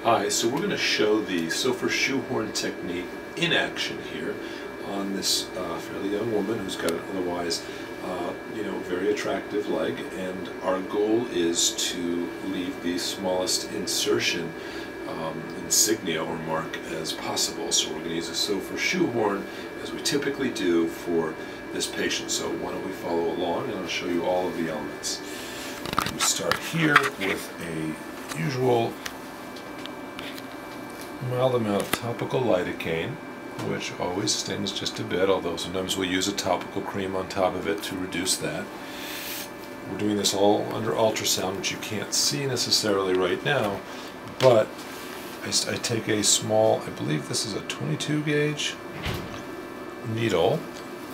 Hi, so we're going to show the Soffer shoehorn technique in action here on this fairly young woman who's got an otherwise very attractive leg, and our goal is to leave the smallest insertion insignia or mark as possible. So we're going to use a Soffer shoehorn as we typically do for this patient. So why don't we follow along and I'll show you all of the elements. We start here with a usual mild amount of topical lidocaine, which always stings just a bit, although sometimes we'll use a topical cream on top of it to reduce that. We're doing this all under ultrasound, which you can't see necessarily right now, but I take a small, I believe this is a 22 gauge needle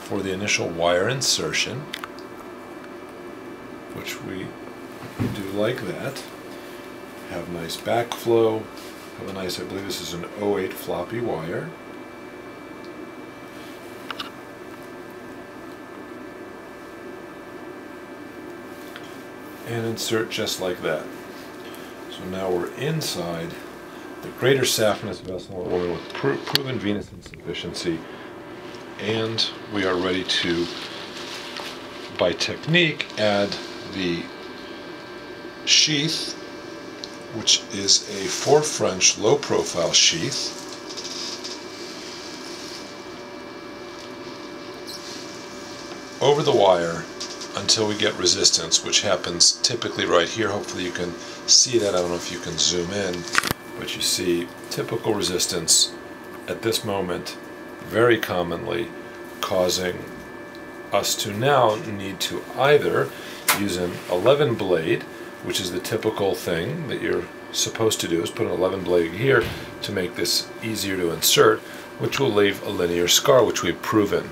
for the initial wire insertion, which we do like that. Have nice backflow. Have a nice, I believe this is an 08 floppy wire. And insert just like that. So now we're inside the greater saphenous vessel of a woman with proven venous insufficiency, and we are ready to, by technique, add the sheath, which is a 4 French low profile sheath. Over the wire until we get resistance, which happens typically right here. Hopefully you can see that. I don't know if you can zoom in, but you see typical resistance at this moment, very commonly causing us to now need to either use an 11 blade, which is the typical thing that you're supposed to do, is put an 11 blade here to make this easier to insert, which will leave a linear scar, which we've proven.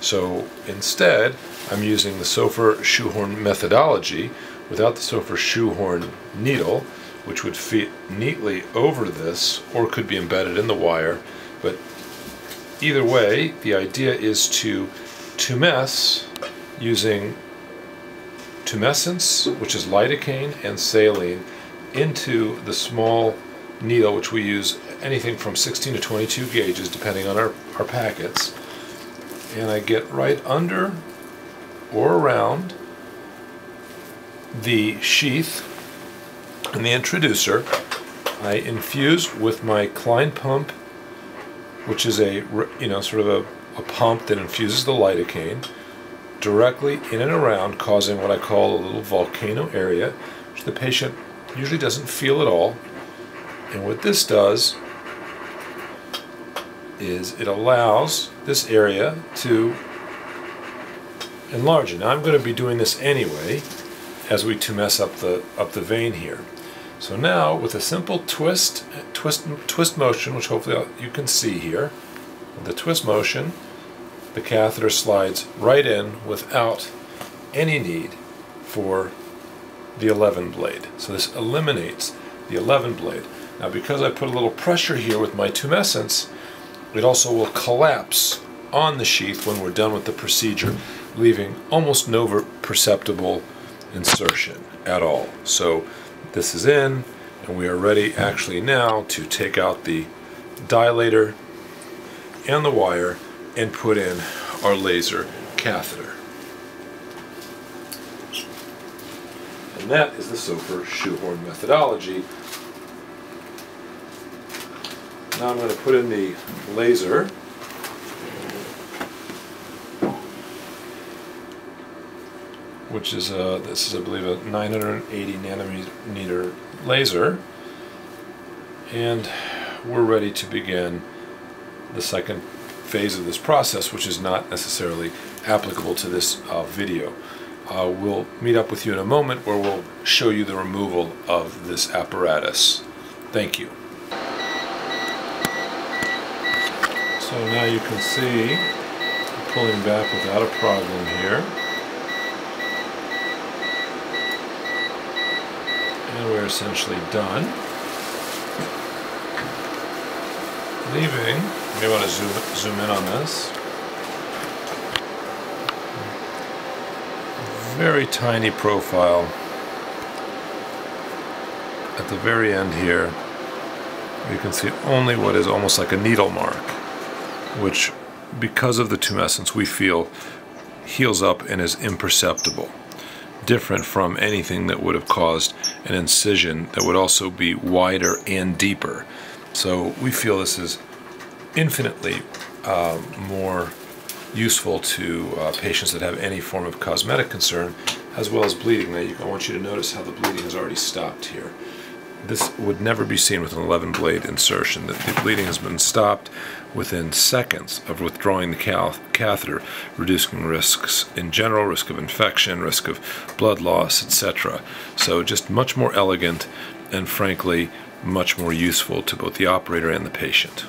So instead, I'm using the Soffer shoehorn methodology without the Soffer shoehorn needle, which would fit neatly over this or could be embedded in the wire. But either way, the idea is to tumesce using tumescence, which is lidocaine and saline, into the small needle, which we use anything from 16 to 22 gauges depending on our packets. And I get right under or around the sheath and the introducer. I infuse with my Klein pump, which is a sort of a pump that infuses the lidocaine directly in and around, causing what I call a little volcano area, which the patient usually doesn't feel at all. And what this does is it allows this area to enlarge. Now I'm going to be doing this anyway as we tumesce up the vein here. So now with a simple twist motion, which hopefully you can see here, with the twist motion, the catheter slides right in without any need for the 11 blade. So this eliminates the 11 blade. Now because I put a little pressure here with my tumescence, it also will collapse on the sheath when we're done with the procedure, leaving almost no perceptible insertion at all. So this is in, and we are ready actually now to take out the dilator and the wire and put in our laser catheter. And that is the Soffer shoehorn methodology. Now I'm going to put in the laser, which is this is I believe a 980 nanometer laser, and we're ready to begin the second phase of this process, which is not necessarily applicable to this video. We'll meet up with you in a moment where we'll show you the removal of this apparatus. Thank you. So now you can see pulling back without a problem here. And we're essentially done. Leaving, you may want to zoom in on this. Very tiny profile at the very end here You can see only what is almost like a needle mark, which, because of the tumescence, we feel heals up and is imperceptible, different from anything that would have caused an incision that would also be wider and deeper. So we feel this is infinitely more useful to patients that have any form of cosmetic concern, as well as bleeding. Now, I want you to notice how the bleeding has already stopped here. This would never be seen with an 11-blade insertion. The bleeding has been stopped within seconds of withdrawing the catheter, reducing risks in general, risk of infection, risk of blood loss, etc. So just much more elegant and, frankly, much more useful to both the operator and the patient.